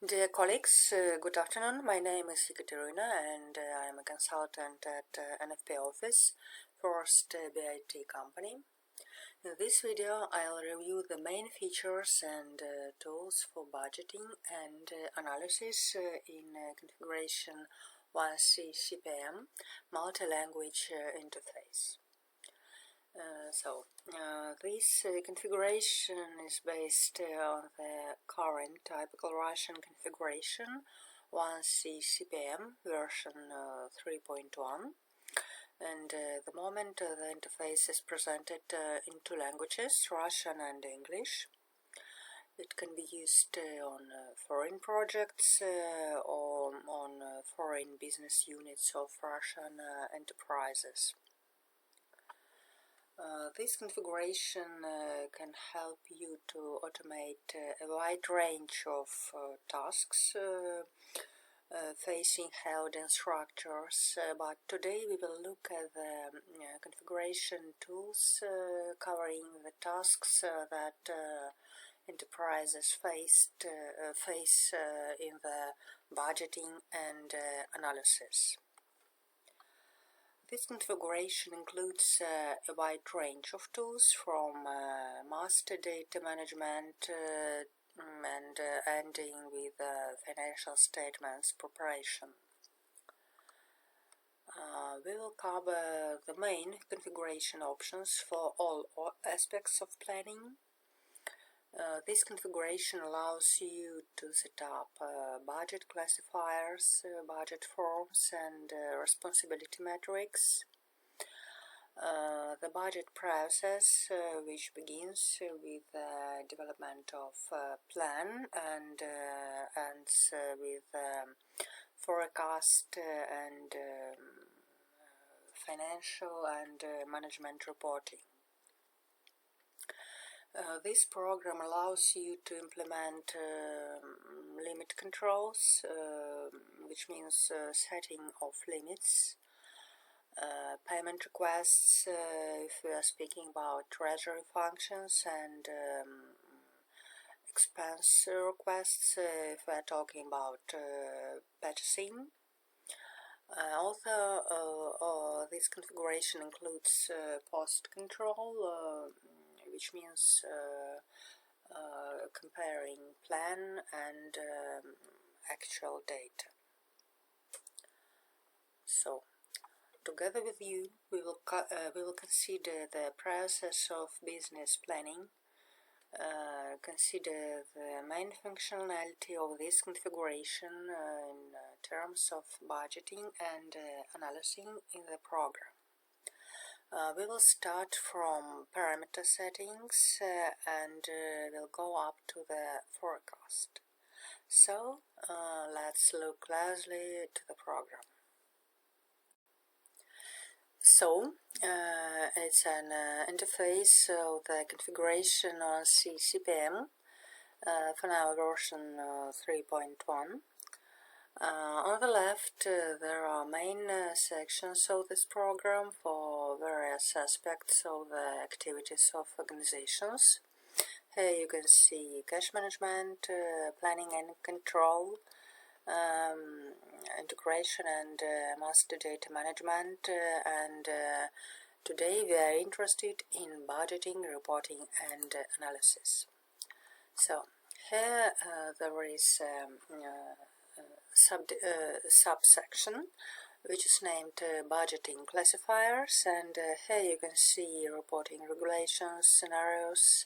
Dear colleagues, good afternoon. My name is Ekaterina and I am a consultant at NFP office, first BIT company. In this video, I'll review the main features and tools for budgeting and analysis in configuration 1C CPM Multilanguage interface. This configuration is based on the current typical Russian configuration 1C CPM version 3.1, and the moment the interface is presented in two languages, Russian and English. It can be used on foreign projects or on foreign business units of Russian enterprises. This configuration can help you to automate a wide range of tasks facing held structures, but today we will look at the configuration tools covering the tasks that enterprises face in the budgeting and analysis. This configuration includes a wide range of tools from master data management and ending with financial statements preparation. We will cover the main configuration options for all aspects of planning. This configuration allows you to set up budget classifiers, budget forms, and responsibility metrics. The budget process, which begins with the development of a plan and ends with forecast and financial and management reporting. This program allows you to implement limit controls, which means setting of limits, payment requests if we are speaking about treasury functions, and expense requests if we are talking about purchasing. Also, this configuration includes post control, which means comparing plan and actual data. So, together with you, we will consider the process of business planning, consider the main functionality of this configuration in terms of budgeting and analyzing in the program. We will start from parameter settings and we'll go up to the forecast. So let's look closely to the program. So it's an interface of the configuration on CPM for now version 3.1. On the left there are main sections of this program for various aspects of the activities of organizations. Here you can see cash management, planning and control, integration and master data management, and today we are interested in budgeting, reporting and analysis. So here there is subsection which is named budgeting classifiers, and here you can see reporting regulations, scenarios,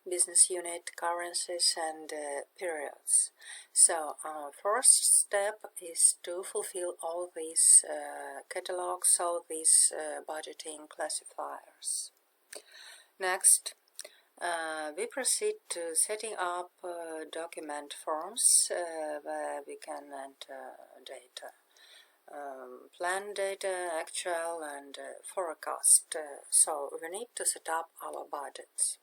business unit, currencies and periods. So our first step is to fulfill all these catalogs, all these budgeting classifiers. Next, we proceed to setting up document forms where we can enter data, plan data, actual and forecast. So we need to set up our budgets.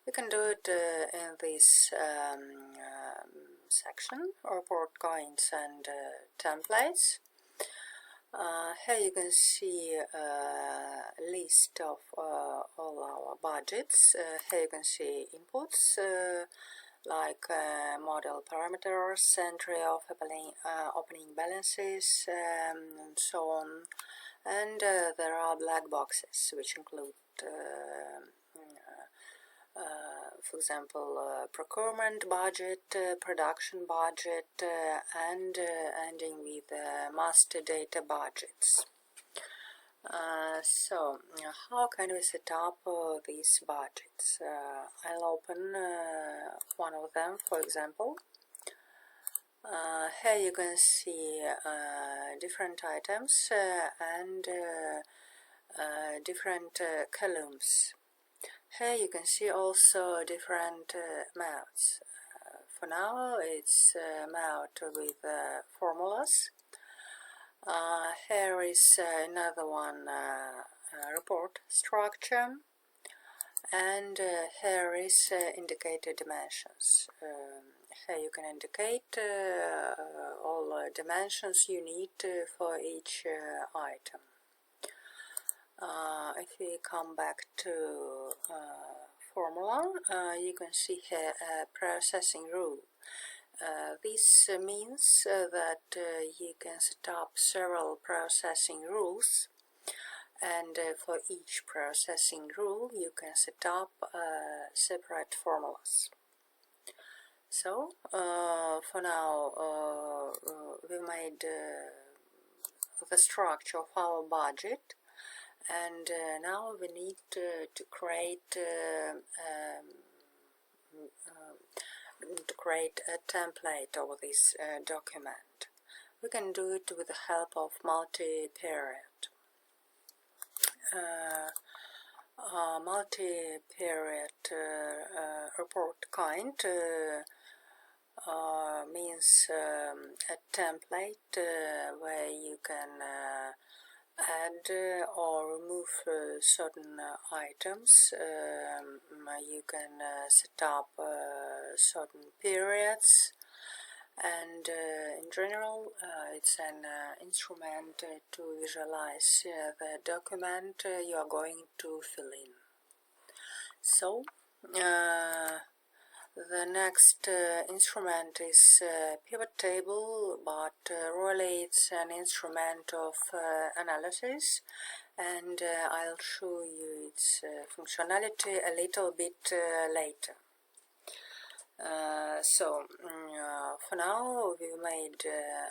We can do it in this section, report coins and templates. Here you can see a list of all our budgets. Here you can see inputs, like model parameters, entry of opening balances, and so on. And there are black boxes which include for example, procurement budget, production budget, and ending with master data budgets. So, how can we set up these budgets? I'll open one of them, for example. Here you can see different items and different columns. Here you can see also different amounts. For now it's amount with formulas. Here is another one, report structure, and here is indicator dimensions. Here you can indicate all dimensions you need for each item. If we come back to formula, you can see here a processing rule. This means that you can set up several processing rules, and for each processing rule you can set up separate formulas. So for now we made the structure of our budget, and now we need to create a template of this document. We can do it with the help of multi-period. Multi-period report kind means a template where you can add or remove certain items. You can set up certain periods, and in general it's an instrument to visualize the document you are going to fill in. So the next instrument is pivot table, but really it's an instrument of analysis, and I'll show you its functionality a little bit later. So for now we made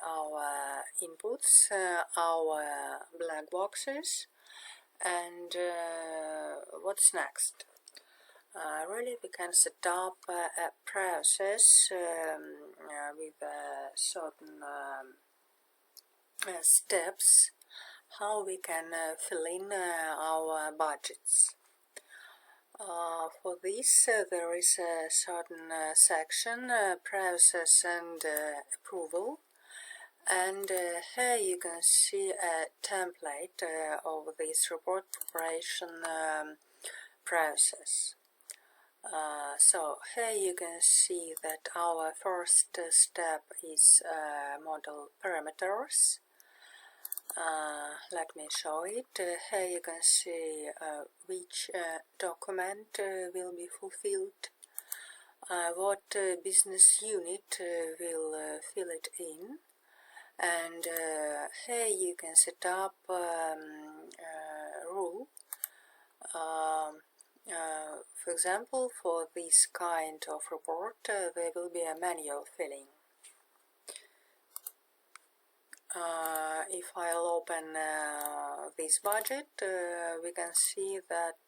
our inputs, our black boxes, and what's next? Really we can set up a process with certain steps how we can fill in our budgets. For this there is a certain section, process and approval, and here you can see a template of this report preparation process. So here you can see that our first step is model parameters. Let me show it. Here you can see which document will be fulfilled, what business unit will fill it in, and here you can set up rule. For example, for this kind of report there will be a manual filling. If I'll open this budget, we can see that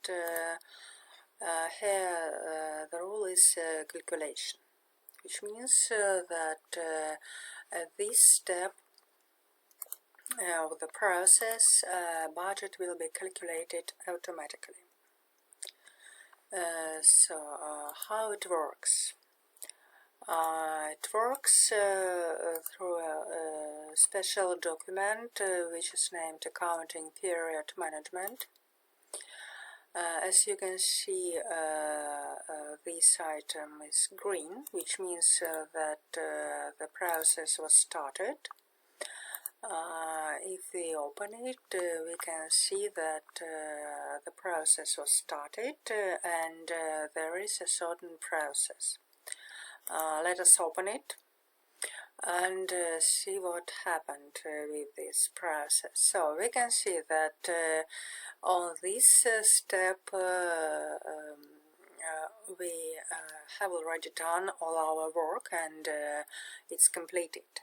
here the rule is calculation, which means that at this step of the process budget will be calculated automatically. So how it works? It works through a special document which is named Accounting Period Management. As you can see, this item is green, which means that the process was started. If we open it, we can see that the process was started and there is a certain process. Let us open it and see what happened with this process. So we can see that on this step we have already done all our work and it's completed.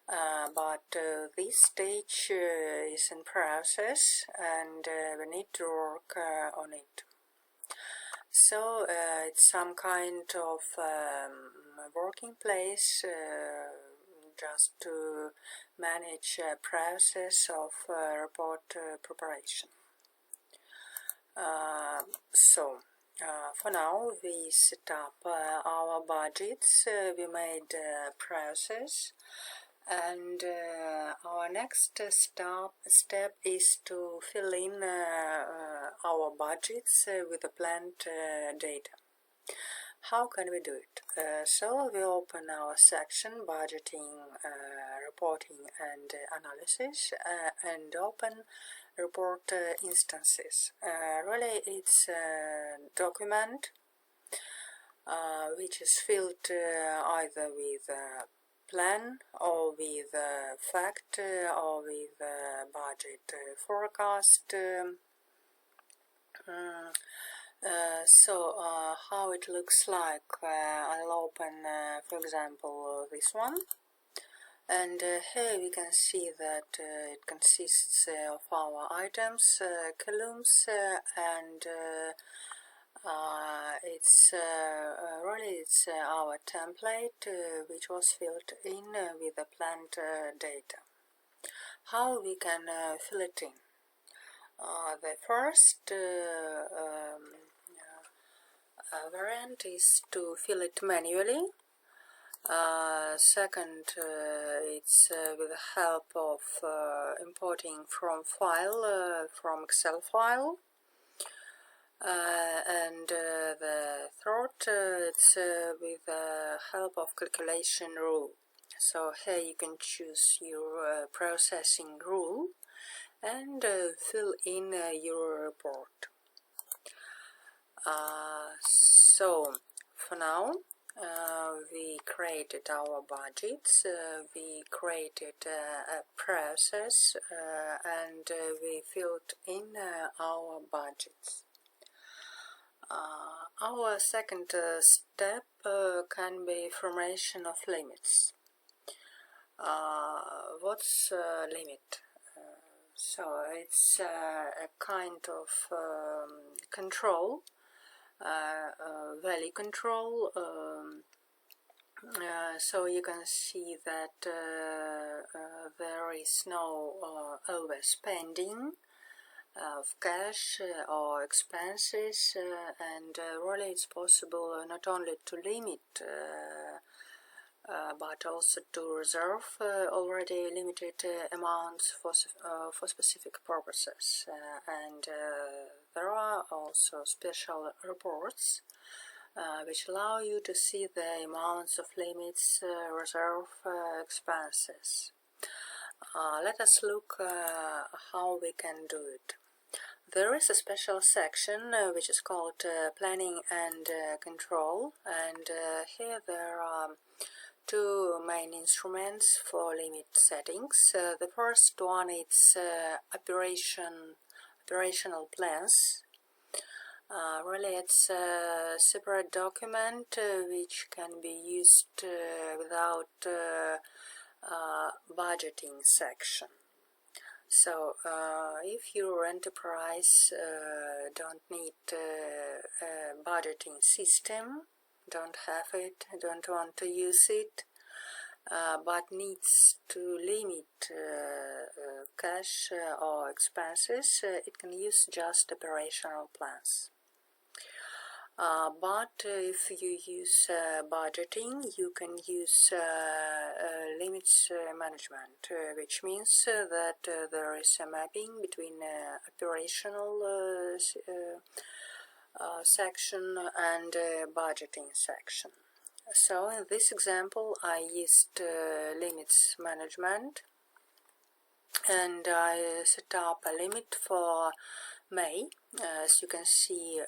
But this stage is in process and we need to work on it. So it's some kind of working place just to manage process of report preparation. For now we set up our budgets, we made process, and our next step is to fill in our budgets with the planned data. How can we do it? So we open our section budgeting, reporting and analysis and open report instances. Really it's a document which is filled either with plan or with fact or with budget forecast. How it looks like, I'll open for example this one, and here we can see that it consists of our items, columns, and it's our template which was filled in with the planned data. How we can fill it in? The first variant is to fill it manually. Second, it's with the help of importing from Excel file. And the third, it's with the help of calculation rule. So here you can choose your processing rule and fill in your report. So for now we created our budgets, we created a process and we filled in our budgets. Our second step can be formation of limits. What's limit? So it's a kind of control, value control. So you can see that there is no overspending of cash or expenses, and really it's possible not only to limit but also to reserve already limited amounts for specific purposes, and there are also special reports which allow you to see the amounts of limits, reserve, expenses. Let us look how we can do it. There is a special section which is called Planning and Control, and here there are two main instruments for limit settings. The first one is operational plans. Really it's a separate document which can be used without budgeting section. So if your enterprise don't need a budgeting system, don't have it, don't want to use it, but needs to limit cash or expenses, it can use just operational plans. But if you use budgeting, you can use limits management, which means that there is a mapping between operational section and budgeting section. So in this example I used limits management, and I set up a limit for May. As you can see,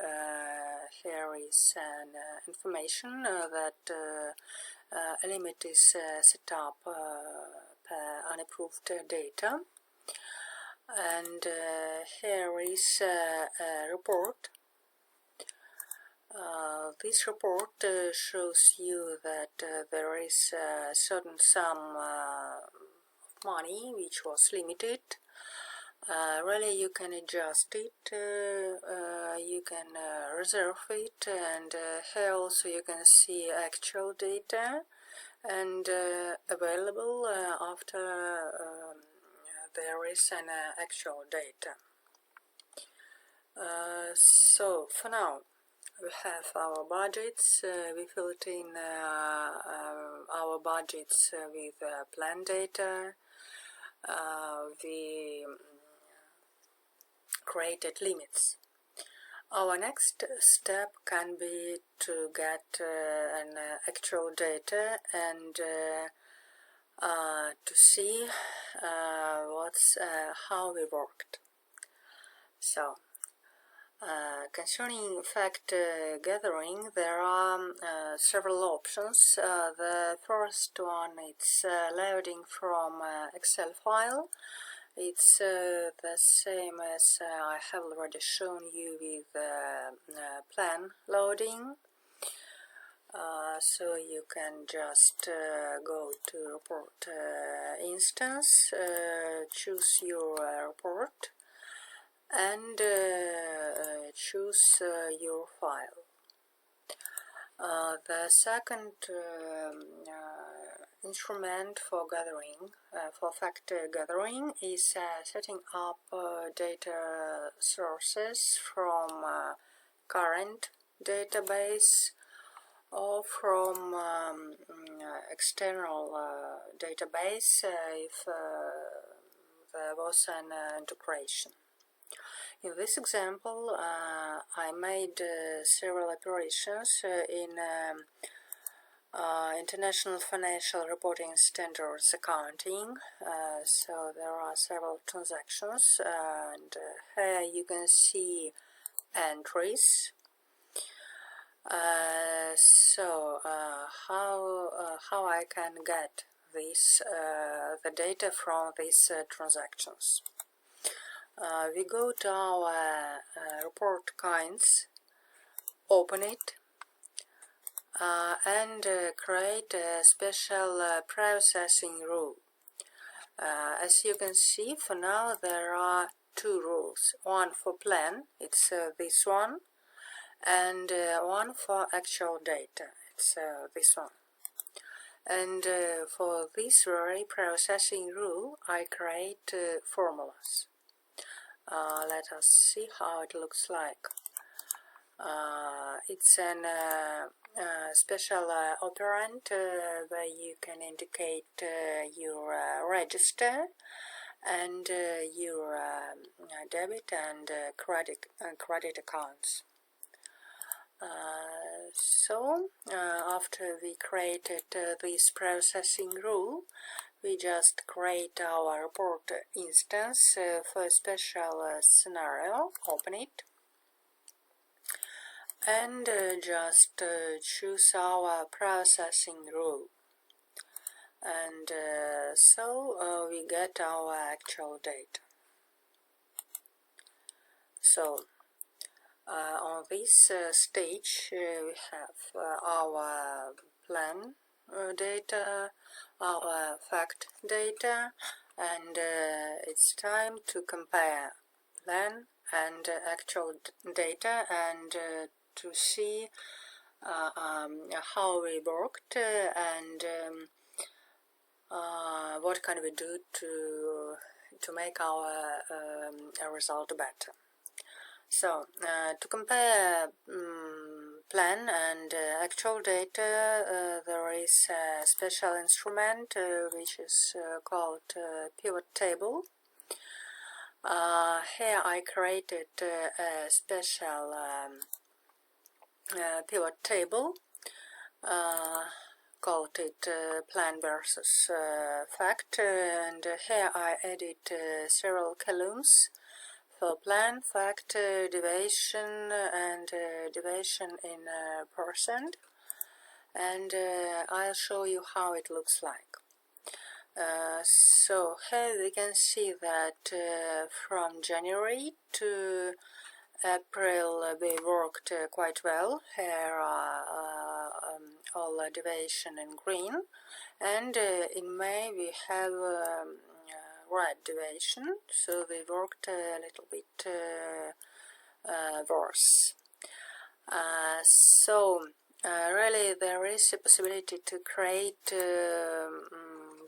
here is an information that a limit is set up per unapproved data, and here is a report. This report shows you that there is a certain sum of money which was limited. Really, you can adjust it, you can reserve it, and here also you can see actual data and available after there is an actual data. So for now we have our budgets. We filled in our budgets with plan data. We created limits. Our next step can be to get an actual data and to see how we worked. So concerning fact gathering, there are several options. The first one is loading from Excel file. It's the same as I have already shown you with plan loading. So you can just go to report instance, choose your report, and choose your file. The second instrument for gathering, for fact gathering, is setting up data sources from current database or from external database if there was an integration. In this example, I made several operations in International Financial Reporting Standards accounting, so there are several transactions, and here you can see entries. So how I can get this the data from these transactions? We go to our report kinds, open it, and create a special processing rule. As you can see, for now there are two rules. One for plan, it's this one, and one for actual data, it's this one. And for this very processing rule, I create formulas. Let us see how it looks like. It's an special operand where you can indicate your register and your debit and credit accounts. So after we created this processing rule, we just create our report instance for a special scenario, open it, and just choose our processing rule. And so we get our actual data. So on this stage we have our plan data, our fact data, and it's time to compare plan and actual data and to see how we worked and what can we do to make our result better. So to compare plan and actual data, there is a special instrument which is called pivot table. Here I created a special pivot table, called it plan versus fact, and here I added several columns. for plan, factor, deviation, and deviation in percent, and I'll show you how it looks like. So here we can see that from January to April we worked quite well. Here are all deviation in green, and in May we have red deviation, so we worked a little bit worse. Really there is a possibility to create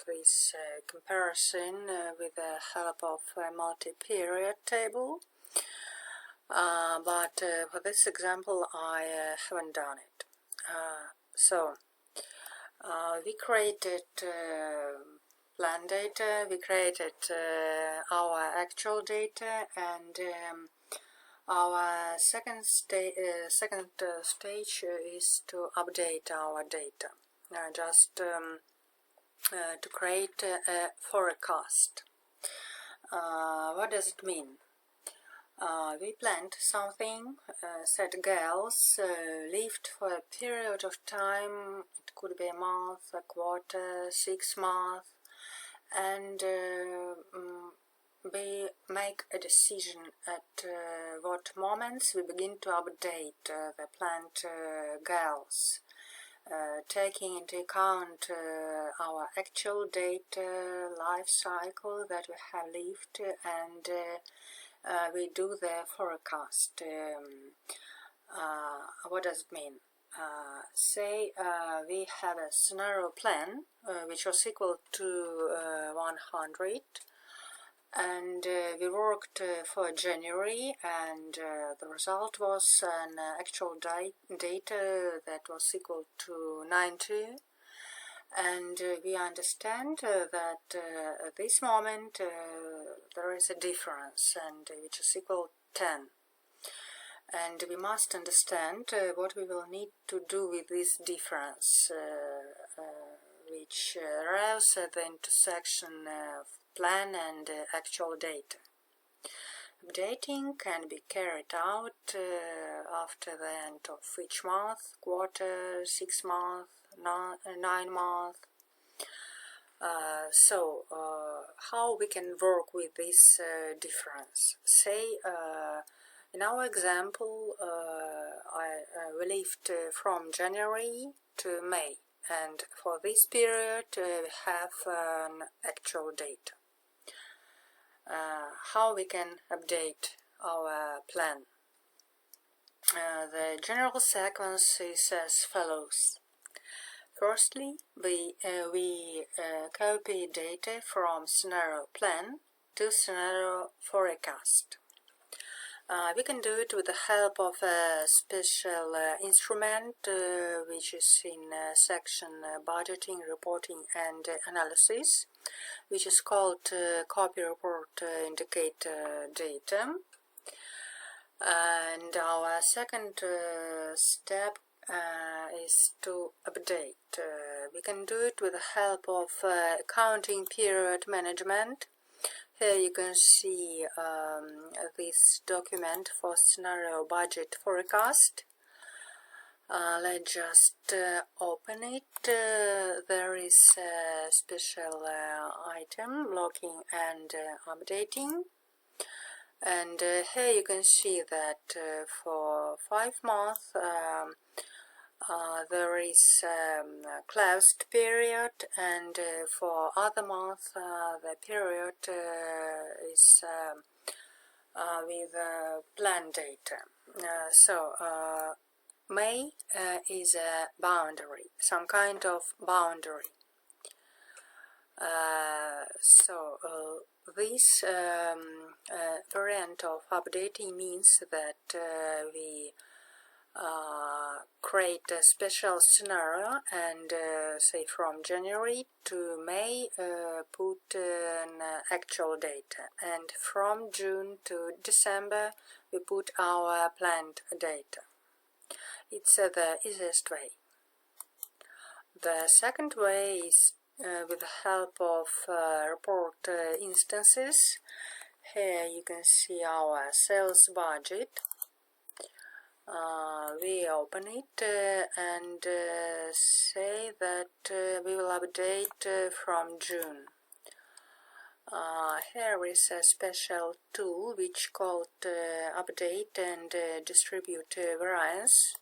this comparison with the help of a multi-period table, but for this example I haven't done it. We created plan data, we created our actual data, and our second stage is to update our data, just to create a forecast. What does it mean? We planned something, said girls lived for a period of time, it could be a month, a quarter, 6 months, and we make a decision at what moments we begin to update the planned girls, taking into account our actual data, life cycle that we have lived, and we do the forecast. What does it mean? Say we have a scenario plan which was equal to 100, and we worked for January, and the result was an actual data that was equal to 90, and we understand that at this moment there is a difference, and which is equal 10. And we must understand what we will need to do with this difference, which arrives at the intersection of plan and actual data. Updating can be carried out after the end of each month, quarter, 6 months, 9 months. How we can work with this difference? Say, in our example, we lived from January to May, and for this period we have actual data. How we can update our plan? The general sequence is as follows. Firstly, we copy data from scenario plan to scenario forecast. We can do it with the help of a special instrument which is in section budgeting, reporting and analysis, which is called copy report indicator data. And our second step is to update. We can do it with the help of accounting period management. Here you can see this document for scenario budget forecast. Let's just open it. There is a special item, logging and updating. And here you can see that for 5 months there is a closed period, and for other months the period is with plan data. May is a boundary, some kind of boundary. This variant of updating means that we create a special scenario and say from January to May put an actual data, and from June to December we put our planned data. It's the easiest way. The second way is with the help of report instances. Here you can see our sales budget. We open it and say that we will update from June. Here is a special tool which called update and distribute variance,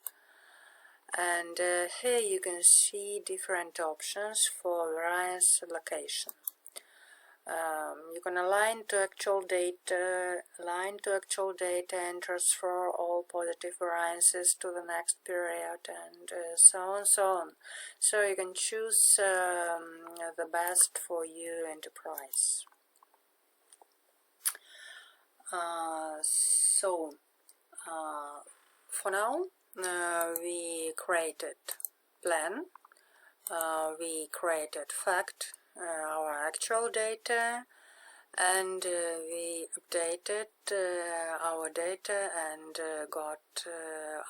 and here you can see different options for variance allocation. You can align to actual data, and transfer all positive variances to the next period, and so on, so on. So you can choose the best for your enterprise. For now, we created plan, we created fact, our actual data, and we updated our data and got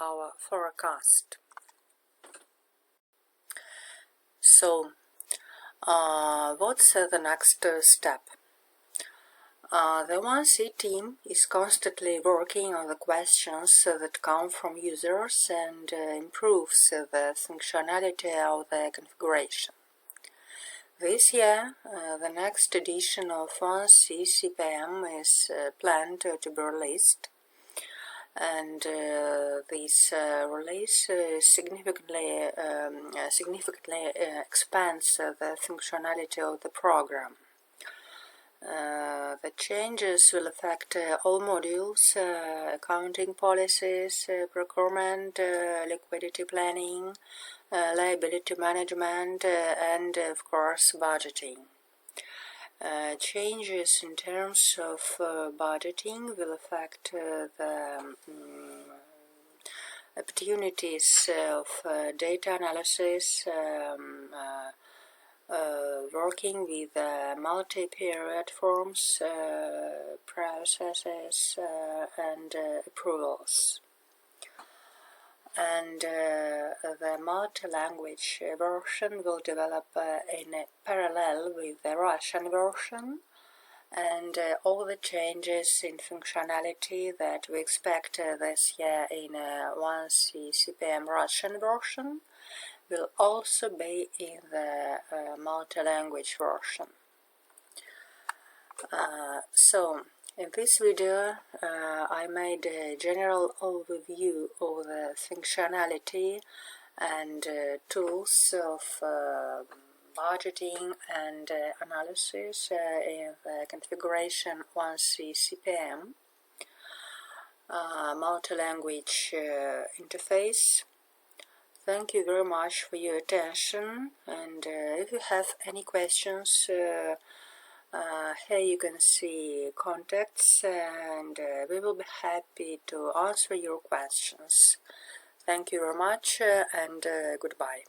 our forecast. So, what's the next step? The 1C team is constantly working on the questions that come from users and improves the functionality of the configuration. This year, the next edition of 1C CPM is planned to be released, and this release significantly expands the functionality of the program. The changes will affect all modules, accounting policies, procurement, liquidity planning, liability management, and of course budgeting. Changes in terms of budgeting will affect the opportunities of data analysis, working with multi-period forms, processes, and approvals. And the multi-language version will develop in parallel with the Russian version, and all the changes in functionality that we expect this year in 1C CPM Russian version will also be in the multi-language version. So, in this video I made a general overview of the functionality and tools of budgeting and analysis in the configuration 1C CPM multi-language interface. Thank you very much for your attention, and if you have any questions, here you can see contacts, and we will be happy to answer your questions. Thank you very much, and goodbye.